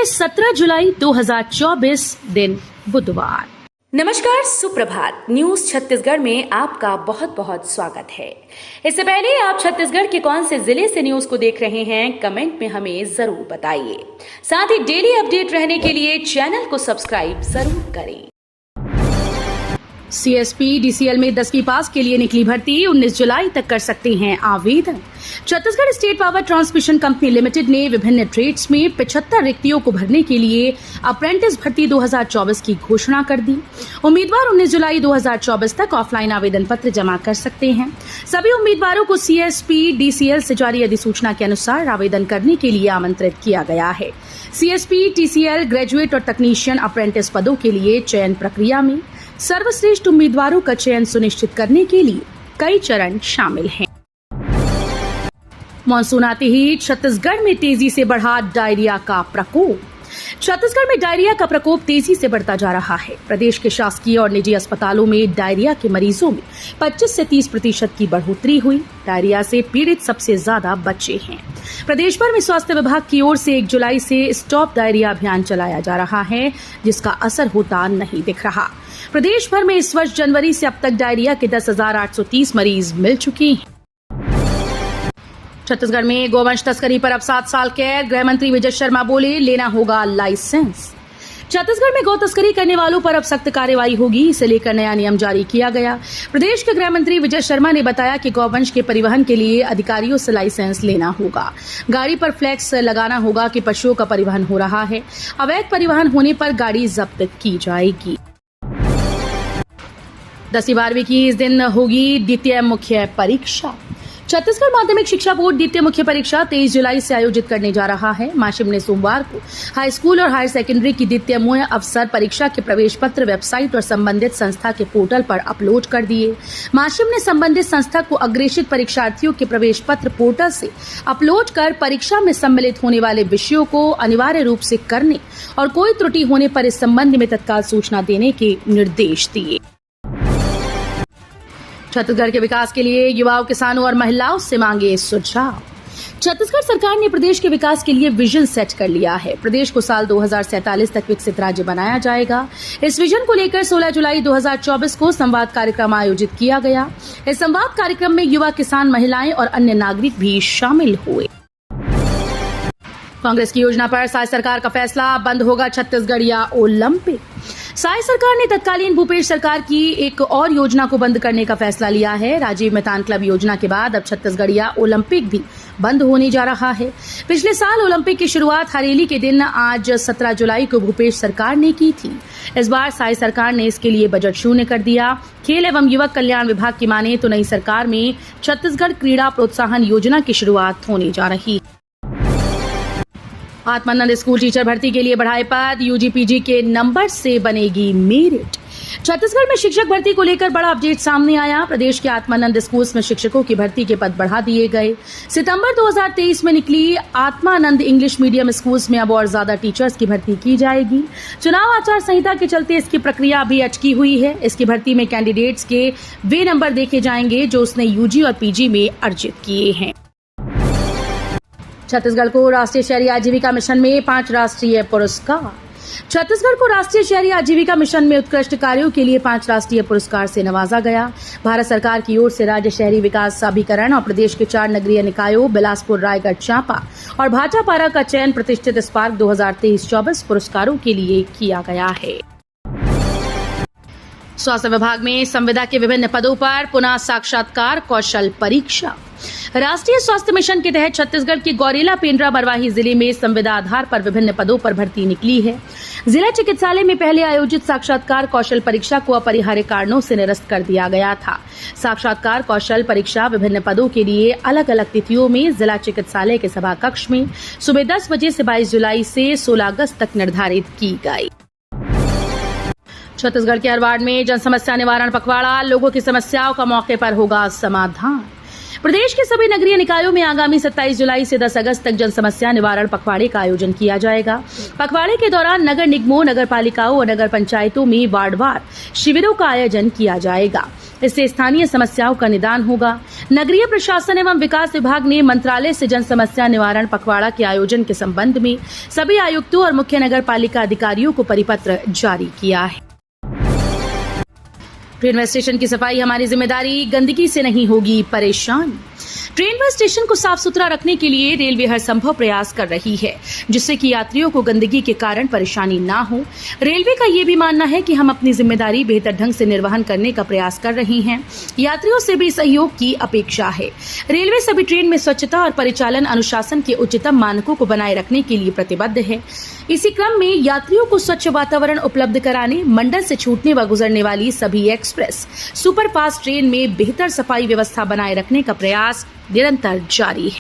है 17 जुलाई 2024 दिन बुधवार। नमस्कार, सुप्रभात। न्यूज छत्तीसगढ़ में आपका बहुत बहुत स्वागत है। इससे पहले आप छत्तीसगढ़ के कौन से जिले से न्यूज को देख रहे हैं, कमेंट में हमें जरूर बताइए। साथ ही डेली अपडेट रहने के लिए चैनल को सब्सक्राइब जरूर करें। CSP DCL में 10वीं पास के लिए निकली भर्ती, 19 जुलाई तक कर सकते हैं आवेदन। Chhattisgarh state power transmission company limited ने विभिन्न ट्रेड्स में 75 रिक्तियों को भरने के लिए अप्रेंटिस भर्ती 2024 की घोषणा कर दी। उम्मीदवार 19 जुलाई 2024 तक ऑफलाइन आवेदन पत्र जमा कर सकते हैं। सभी उम्मीदवारों को CSP DCL से जारी अधिसूचना के अनुसार आवेदन करने के लिए आमंत्रित किया गया है। CSP TCL ग्रेजुएट और तकनीशियन अप्रेंटिस पदों के लिए चयन प्रक्रिया में सर्वश्रेष्ठ उम्मीदवारों का चयन सुनिश्चित करने के लिए कई चरण शामिल हैं। मानसून आते ही छत्तीसगढ़ में तेजी से बढ़ा डायरिया का प्रकोप। छत्तीसगढ़ में डायरिया का प्रकोप तेजी से बढ़ता जा रहा है। प्रदेश के शासकीय और निजी अस्पतालों में डायरिया के मरीजों में 25 से 30% की बढ़ोतरी हुई। डायरिया से पीड़ित सबसे ज्यादा बच्चे हैं। प्रदेश भर में स्वास्थ्य विभाग की ओर से 1 जुलाई से स्टॉप डायरिया अभियान चलाया जा रहा है, जिसका असर होता नहीं दिख रहा। प्रदेश भर में इस वर्ष जनवरी से अब तक डायरिया के 10,830 मरीज मिल चुके हैं। छत्तीसगढ़ में गोवंश तस्करी पर अब 7 साल कैद। गृह मंत्री विजय शर्मा बोले, लेना होगा लाइसेंस। छत्तीसगढ़ में गौ तस्करी करने वालों पर अब सख्त कार्रवाई होगी। इसे लेकर नया नियम जारी किया गया। प्रदेश के गृह मंत्री विजय शर्मा ने बताया कि गौवंश के परिवहन के लिए अधिकारियों से लाइसेंस लेना होगा। गाड़ी पर फ्लैक्स लगाना होगा कि पशुओं का परिवहन हो रहा है। अवैध परिवहन होने पर गाड़ी जब्त की जाएगी। 10वीं 12वीं की इस दिन होगी द्वितीय मुख्य परीक्षा। छत्तीसगढ़ माध्यमिक शिक्षा बोर्ड द्वितीय मुख्य परीक्षा 23 जुलाई से आयोजित करने जा रहा है। माशिम ने सोमवार को हाई स्कूल और हायर सेकेंडरी की द्वितीय मुख्य अवसर परीक्षा के प्रवेश पत्र वेबसाइट और संबंधित संस्था के पोर्टल पर अपलोड कर दिए। माशिम ने संबंधित संस्था को अग्रेसित परीक्षार्थियों के प्रवेश पत्र पोर्टल से अपलोड कर परीक्षा में सम्मिलित होने वाले विषयों को अनिवार्य रूप से करने और कोई त्रुटि होने पर इस संबंध में तत्काल सूचना देने के निर्देश दिए। छत्तीसगढ़ के विकास के लिए युवाओं, किसानों और महिलाओं से मांगे सुझाव। छत्तीसगढ़ सरकार ने प्रदेश के विकास के लिए विजन सेट कर लिया है। प्रदेश को साल 2047 तक विकसित राज्य बनाया जाएगा। इस विजन को लेकर 16 जुलाई 2024 को संवाद कार्यक्रम आयोजित किया गया। इस संवाद कार्यक्रम में युवा, किसान, महिलाएं और अन्य नागरिक भी शामिल हुए। कांग्रेस की योजना पर साय सरकार का फैसला, बंद होगा छत्तीसगढ़िया ओलंपिक। साय सरकार ने तत्कालीन भूपेश सरकार की एक और योजना को बंद करने का फैसला लिया है। राजीव मैदान क्लब योजना के बाद अब छत्तीसगढ़िया ओलंपिक भी बंद होने जा रहा है। पिछले साल ओलंपिक की शुरुआत हरेली के दिन आज 17 जुलाई को भूपेश सरकार ने की थी। इस बार साय सरकार ने इसके लिए बजट शून्य कर दिया। खेल एवं युवक कल्याण विभाग की माने तो नई सरकार में छत्तीसगढ़ क्रीड़ा प्रोत्साहन योजना की शुरुआत होने जा रही है। आत्मानंद स्कूल टीचर भर्ती के लिए बढ़ाए पद, UG-PG के नंबर से बनेगी मेरिट। छत्तीसगढ़ में शिक्षक भर्ती को लेकर बड़ा अपडेट सामने आया। प्रदेश के आत्मानंद स्कूल्स में शिक्षकों की भर्ती के पद बढ़ा दिए गए। सितंबर 2023 में निकली आत्मानंद इंग्लिश मीडियम स्कूल्स में अब और ज्यादा टीचर्स की भर्ती की जाएगी। चुनाव आचार संहिता के चलते इसकी प्रक्रिया अभी अटकी हुई है। इसकी भर्ती में कैंडिडेट्स के वे नंबर देखे जाएंगे जो उसने UG और PG में अर्जित किए हैं। छत्तीसगढ़ को राष्ट्रीय शहरी आजीविका मिशन में 5 राष्ट्रीय पुरस्कार। छत्तीसगढ़ को राष्ट्रीय शहरी आजीविका मिशन में उत्कृष्ट कार्यों के लिए 5 राष्ट्रीय पुरस्कार से नवाजा गया। भारत सरकार की ओर से राज्य शहरी विकास अभिकरण और प्रदेश के 4 नगरीय निकायों बिलासपुर, रायगढ़, चांपा और भाटापारा का चयन प्रतिष्ठित स्पार्क 2023-24 पुरस्कारों के लिए किया गया है। स्वास्थ्य विभाग में संविदा के विभिन्न पदों पर पुनः साक्षात्कार कौशल परीक्षा। राष्ट्रीय स्वास्थ्य मिशन के तहत छत्तीसगढ़ के गौरेला, पेंड्रा, मरवाही जिले में संविदा आधार पर विभिन्न पदों पर भर्ती निकली है। जिला चिकित्सालय में पहले आयोजित साक्षात्कार कौशल परीक्षा को अपरिहार्य कारणों से निरस्त कर दिया गया था। साक्षात्कार कौशल परीक्षा विभिन्न पदों के लिए अलग अलग तिथियों में जिला चिकित्सालय के सभा कक्ष में सुबह 10 बजे से 22 जुलाई से 16 अगस्त तक निर्धारित की गई। छत्तीसगढ़ के हरवाड़ में जन समस्या निवारण पखवाड़ा, लोगों की समस्याओं का मौके पर होगा समाधान। प्रदेश के सभी नगरीय निकायों में आगामी 27 जुलाई से 10 अगस्त तक जन समस्या निवारण पखवाड़े का आयोजन किया जाएगा। पखवाड़े के दौरान नगर निगमों, नगर पालिकाओं और नगर पंचायतों में वार्डवार शिविरों का आयोजन किया जाएगा। इससे स्थानीय समस्याओं का निदान होगा। नगरीय प्रशासन एवं विकास विभाग ने मंत्रालय से जन समस्या निवारण पखवाड़ा के आयोजन के संबंध में सभी आयुक्तों और मुख्य नगर पालिका अधिकारियों को परिपत्र जारी किया है। रेलवे स्टेशन की सफाई हमारी जिम्मेदारी, गंदगी से नहीं होगी परेशान। रेलवे स्टेशन को साफ सुथरा रखने के लिए रेलवे हर संभव प्रयास कर रही है, जिससे कि यात्रियों को गंदगी के कारण परेशानी ना हो। रेलवे का ये भी मानना है कि हम अपनी जिम्मेदारी बेहतर ढंग से निर्वहन करने का प्रयास कर रहे हैं। यात्रियों से भी सहयोग की अपेक्षा है। रेलवे सभी ट्रेन में स्वच्छता और परिचालन अनुशासन के उच्चतम मानकों को बनाए रखने के लिए प्रतिबद्ध है। इसी क्रम में यात्रियों को स्वच्छ वातावरण उपलब्ध कराने, मंडल से छूटने व गुजरने वाली सभी एक्सप्रेस, सुपरफास्ट ट्रेन में बेहतर सफाई व्यवस्था बनाए रखने का प्रयास निरंतर जारी है।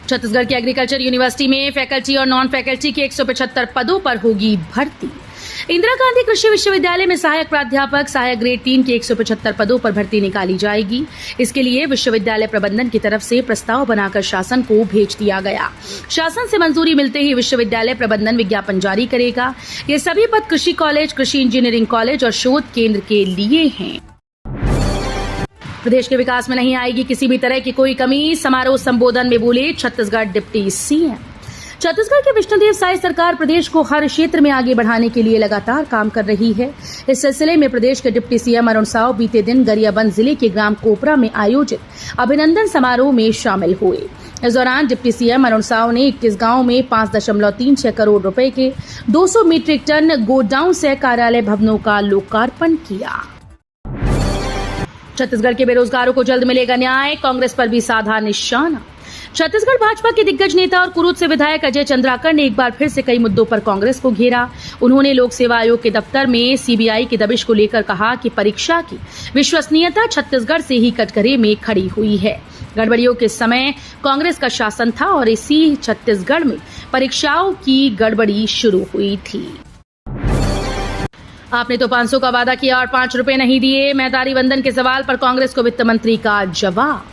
छत्तीसगढ़ की एग्रीकल्चर यूनिवर्सिटी में फैकल्टी और नॉन फैकल्टी के 175 पदों पर होगी भर्ती। इंदिरा गांधी कृषि विश्वविद्यालय में सहायक प्राध्यापक, सहायक ग्रेड 3 के 175 पदों पर भर्ती निकाली जाएगी। इसके लिए विश्वविद्यालय प्रबंधन की तरफ से प्रस्ताव बनाकर शासन को भेज दिया गया। शासन से मंजूरी मिलते ही विश्वविद्यालय प्रबंधन विज्ञापन जारी करेगा। ये सभी पद कृषि कॉलेज, कृषि इंजीनियरिंग कॉलेज और शोध केंद्र के लिए हैं। प्रदेश के विकास में नहीं आएगी किसी भी तरह की कोई कमी, समारोह संबोधन में बोले छत्तीसगढ़ डिप्टी सीएम। छत्तीसगढ़ के विष्णुदेव साय सरकार प्रदेश को हर क्षेत्र में आगे बढ़ाने के लिए लगातार काम कर रही है। इस सिलसिले में प्रदेश के डिप्टी सीएम अरुण साव बीते दिन गरियाबंद जिले के ग्राम कोपरा में आयोजित अभिनंदन समारोह में शामिल हुए। इस दौरान डिप्टी सीएम अरुण साव ने 21 गांव में 5.36 करोड़ रुपए के 200 मीट्रिक टन गोडाउन से कार्यालय भवनों का लोकार्पण किया। छत्तीसगढ़ के बेरोजगारों को जल्द मिलेगा न्याय, कांग्रेस पर भी साधा निशाना। छत्तीसगढ़ भाजपा के दिग्गज नेता और कुरूद से विधायक अजय चंद्राकर ने एक बार फिर से कई मुद्दों पर कांग्रेस को घेरा। उन्होंने लोक सेवा आयोग के दफ्तर में सीबीआई की दबिश को लेकर कहा कि परीक्षा की विश्वसनीयता छत्तीसगढ़ से ही कटघरे में खड़ी हुई है। गड़बड़ियों के समय कांग्रेस का शासन था और इसी छत्तीसगढ़ में परीक्षाओं की गड़बड़ी शुरू हुई थी। आपने तो 500 का वादा किया और 5 रुपए नहीं दिए, मेहतारी वंदन के सवाल पर कांग्रेस को वित्त मंत्री का जवाब।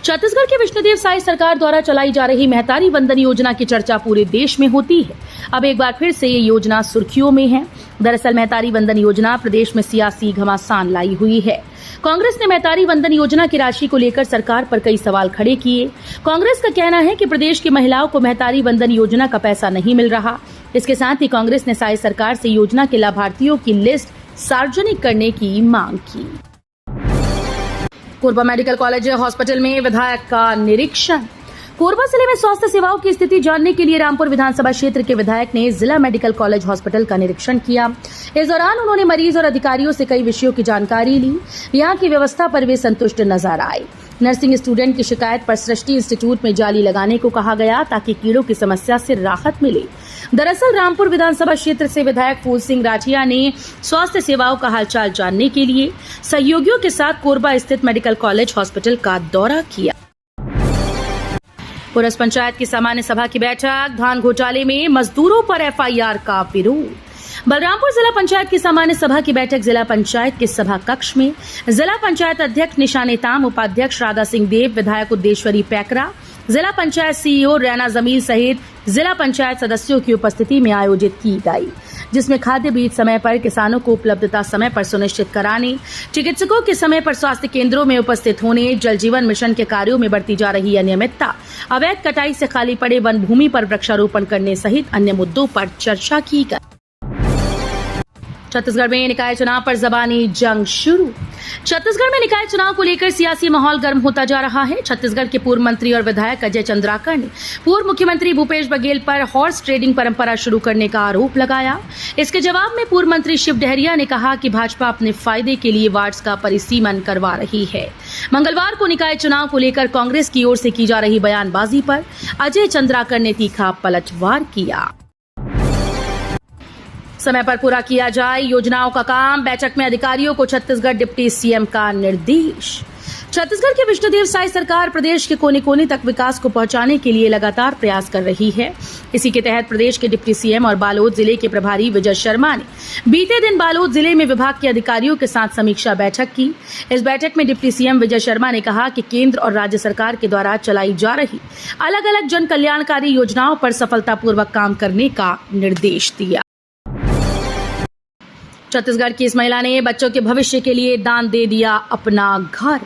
छत्तीसगढ़ के विष्णुदेव साय सरकार द्वारा चलाई जा रही मेहतारी वंदन योजना की चर्चा पूरे देश में होती है। अब एक बार फिर से ये योजना सुर्खियों में है। दरअसल मेहतारी वंदन योजना प्रदेश में सियासी घमासान लाई हुई है। कांग्रेस ने मेहतारी वंदन योजना की राशि को लेकर सरकार पर कई सवाल खड़े किए। कांग्रेस का कहना है कि प्रदेश की महिलाओं को मेहतारी वंदन योजना का पैसा नहीं मिल रहा। इसके साथ ही कांग्रेस ने साय सरकार से योजना के लाभार्थियों की लिस्ट सार्वजनिक करने की मांग की। कोरबा मेडिकल कॉलेज हॉस्पिटल में विधायक का निरीक्षण। कोरबा जिले में स्वास्थ्य सेवाओं की स्थिति जानने के लिए रामपुर विधानसभा क्षेत्र के विधायक ने जिला मेडिकल कॉलेज हॉस्पिटल का निरीक्षण किया। इस दौरान उन्होंने मरीज और अधिकारियों से कई विषयों की जानकारी ली। यहाँ की व्यवस्था पर वे संतुष्ट नजर आए। नर्सिंग स्टूडेंट की शिकायत पर सृष्टि इंस्टीट्यूट में जाली लगाने को कहा गया ताकि कीड़ों की समस्या से राहत मिले। दरअसल रामपुर विधानसभा क्षेत्र से विधायक फूल सिंह राठिया ने स्वास्थ्य सेवाओं का हालचाल जानने के लिए सहयोगियों के साथ कोरबा स्थित मेडिकल कॉलेज हॉस्पिटल का दौरा किया। पुरस पंचायत की सामान्य सभा की बैठक। धान घोटाले में मजदूरों पर एफआईआर का विरोध। बलरामपुर जिला पंचायत की सामान्य सभा की बैठक जिला पंचायत के सभा कक्ष में जिला पंचायत अध्यक्ष निशा नेताम, उपाध्यक्ष राधा सिंह देव, विधायक उद्देश्वरी पैकरा, जिला पंचायत सीईओ रैना जमील सहित जिला पंचायत सदस्यों की उपस्थिति में आयोजित की गई, जिसमें खाद्य बीज समय पर किसानों को उपलब्धता समय पर सुनिश्चित कराने, चिकित्सकों के समय पर स्वास्थ्य केंद्रों में उपस्थित होने, जल जीवन मिशन के कार्यों में बढ़ती जा रही अनियमितता, अवैध कटाई से खाली पड़े वन भूमि पर वृक्षारोपण करने सहित अन्य मुद्दों पर चर्चा की गई। छत्तीसगढ़ में निकाय चुनाव पर जबानी जंग शुरू। छत्तीसगढ़ में निकाय चुनाव को लेकर सियासी माहौल गर्म होता जा रहा है। छत्तीसगढ़ के पूर्व मंत्री और विधायक अजय चंद्राकर ने पूर्व मुख्यमंत्री भूपेश बघेल पर हॉर्स ट्रेडिंग परंपरा शुरू करने का आरोप लगाया। इसके जवाब में पूर्व मंत्री शिव डहरिया ने कहा कि भाजपा अपने फायदे के लिए वार्ड्स का परिसीमन करवा रही है। मंगलवार को निकाय चुनाव को लेकर कांग्रेस की ओर से की जा रही बयानबाजी पर अजय चंद्राकर ने तीखा पलटवार किया। समय पर पूरा किया जाए योजनाओं का काम। बैठक में अधिकारियों को छत्तीसगढ़ डिप्टी सीएम का निर्देश। छत्तीसगढ़ की विष्णुदेव साय सरकार प्रदेश के कोने कोने तक विकास को पहुंचाने के लिए लगातार प्रयास कर रही है। इसी के तहत प्रदेश के डिप्टी सीएम और बालोद जिले के प्रभारी विजय शर्मा ने बीते दिन बालोद जिले में विभाग के अधिकारियों के साथ समीक्षा बैठक की। इस बैठक में डिप्टी सीएम विजय शर्मा ने कहा कि केंद्र और राज्य सरकार के द्वारा चलाई जा रही अलग अलग जन कल्याणकारी योजनाओं पर सफलतापूर्वक काम करने का निर्देश दिया। छत्तीसगढ़ की इस महिला ने बच्चों के भविष्य के लिए दान दे दिया अपना घर।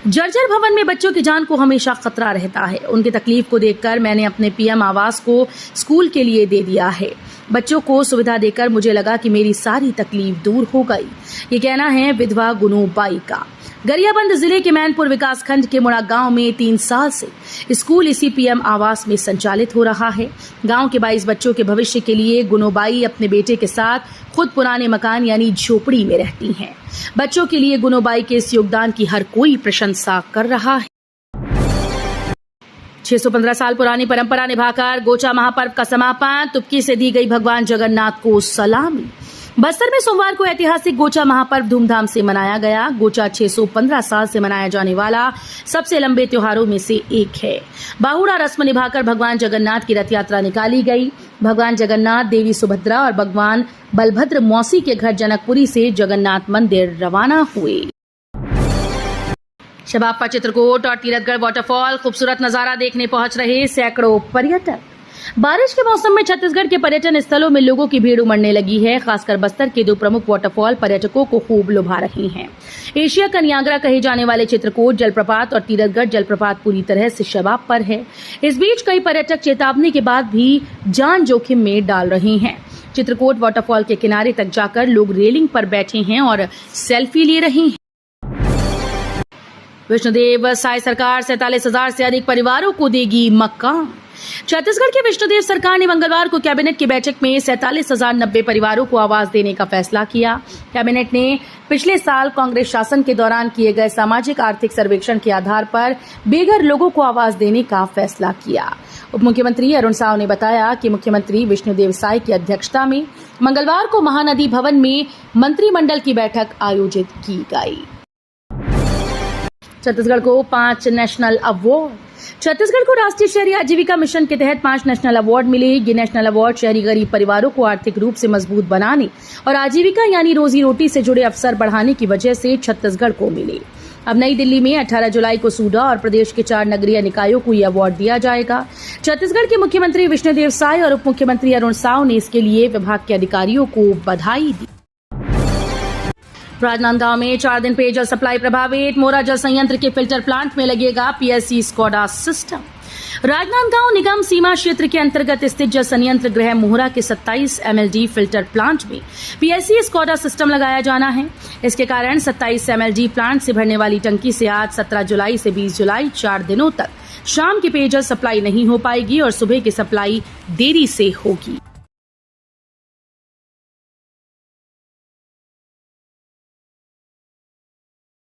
जर्जर भवन में बच्चों की जान को हमेशा खतरा रहता है। उनकी तकलीफ को देखकर मैंने अपने पीएम आवास को स्कूल के लिए दे दिया है। बच्चों को सुविधा देकर मुझे लगा कि मेरी सारी तकलीफ दूर हो गई। ये कहना है विधवा गुनूबाई का। गरियाबंद जिले के मैनपुर विकासखंड के मुड़ा गांव में 3 साल से स्कूल इसी पीएम आवास में संचालित हो रहा है। गांव के 22 बच्चों के भविष्य के लिए गुनोबाई अपने बेटे के साथ खुद पुराने मकान यानी झोपड़ी में रहती हैं। बच्चों के लिए गुनोबाई के इस योगदान की हर कोई प्रशंसा कर रहा है। 615 साल पुरानी परंपरा निभाकर गोचा महापर्व का समापन। तुपकी से दी गई भगवान जगन्नाथ को सलामी। बस्तर में सोमवार को ऐतिहासिक गोचा महापर्व धूमधाम से मनाया गया। गोचा 615 साल से मनाया जाने वाला सबसे लंबे त्योहारों में से एक है। बाहुड़ा रस्म निभाकर भगवान जगन्नाथ की रथ यात्रा निकाली गई। भगवान जगन्नाथ, देवी सुभद्रा और भगवान बलभद्र मौसी के घर जनकपुरी से जगन्नाथ मंदिर रवाना हुए। शबाब चित्रकूट और तीरथगढ़ वाटरफॉल खूबसूरत नजारा देखने पहुंच रहे सैकड़ों पर्यटक। बारिश के मौसम में छत्तीसगढ़ के पर्यटन स्थलों में लोगों की भीड़ उमड़ने लगी है। खासकर बस्तर के 2 प्रमुख वाटरफॉल पर्यटकों को खूब लुभा रही हैं। एशिया का नियाग्रा कहे जाने वाले चित्रकूट जलप्रपात और तीरथगढ़ जलप्रपात पूरी तरह से शबाब पर है। इस बीच कई पर्यटक चेतावनी के बाद भी जान जोखिम में डाल रहे हैं। चित्रकूट वाटरफॉल के किनारे तक जाकर लोग रेलिंग पर बैठे हैं और सेल्फी ले रहे हैं। विष्णुदेव साय सरकार 47,000 से अधिक परिवारों को देगी मकान। छत्तीसगढ़ की विष्णुदेव सरकार ने मंगलवार को कैबिनेट की बैठक में 47,090 परिवारों को आवास देने का फैसला किया। कैबिनेट ने पिछले साल कांग्रेस शासन के दौरान किए गए सामाजिक आर्थिक सर्वेक्षण के आधार पर बेघर लोगों को आवास देने का फैसला किया। उप मुख्यमंत्री अरुण साव ने बताया कि मुख्यमंत्री विष्णुदेव साय की अध्यक्षता में मंगलवार को महानदी भवन में मंत्रिमंडल की बैठक आयोजित की गई। छत्तीसगढ़ को 5 नेशनल अवार्ड। छत्तीसगढ़ को राष्ट्रीय शहरी आजीविका मिशन के तहत 5 नेशनल अवार्ड मिले। ये नेशनल अवार्ड शहरी गरीब परिवारों को आर्थिक रूप से मजबूत बनाने और आजीविका यानी रोजी रोटी से जुड़े अवसर बढ़ाने की वजह से छत्तीसगढ़ को मिले। अब नई दिल्ली में 18 जुलाई को सूडा और प्रदेश के 4 नगरीय निकायों को यह अवार्ड दिया जाएगा। छत्तीसगढ़ के मुख्यमंत्री विष्णुदेव साय और उप मुख्यमंत्री अरुण साव ने इसके लिए विभाग के अधिकारियों को बधाई दी। राजनांदगांव में 4 दिन पेयजल सप्लाई प्रभावित। मोरा जल संयंत्र के फिल्टर प्लांट में लगेगा पीएससी स्कॉडा सिस्टम। राजनांदगांव निगम सीमा क्षेत्र के अंतर्गत स्थित जल संयंत्र गृह मोहरा के 27 MLD फिल्टर प्लांट में पीएससी स्कॉडा सिस्टम लगाया जाना है। इसके कारण 27 MLD प्लांट से भरने वाली टंकी से आज 17 जुलाई से 20 जुलाई 4 दिनों तक शाम की पेयजल सप्लाई नहीं हो पाएगी और सुबह की सप्लाई देरी से होगी।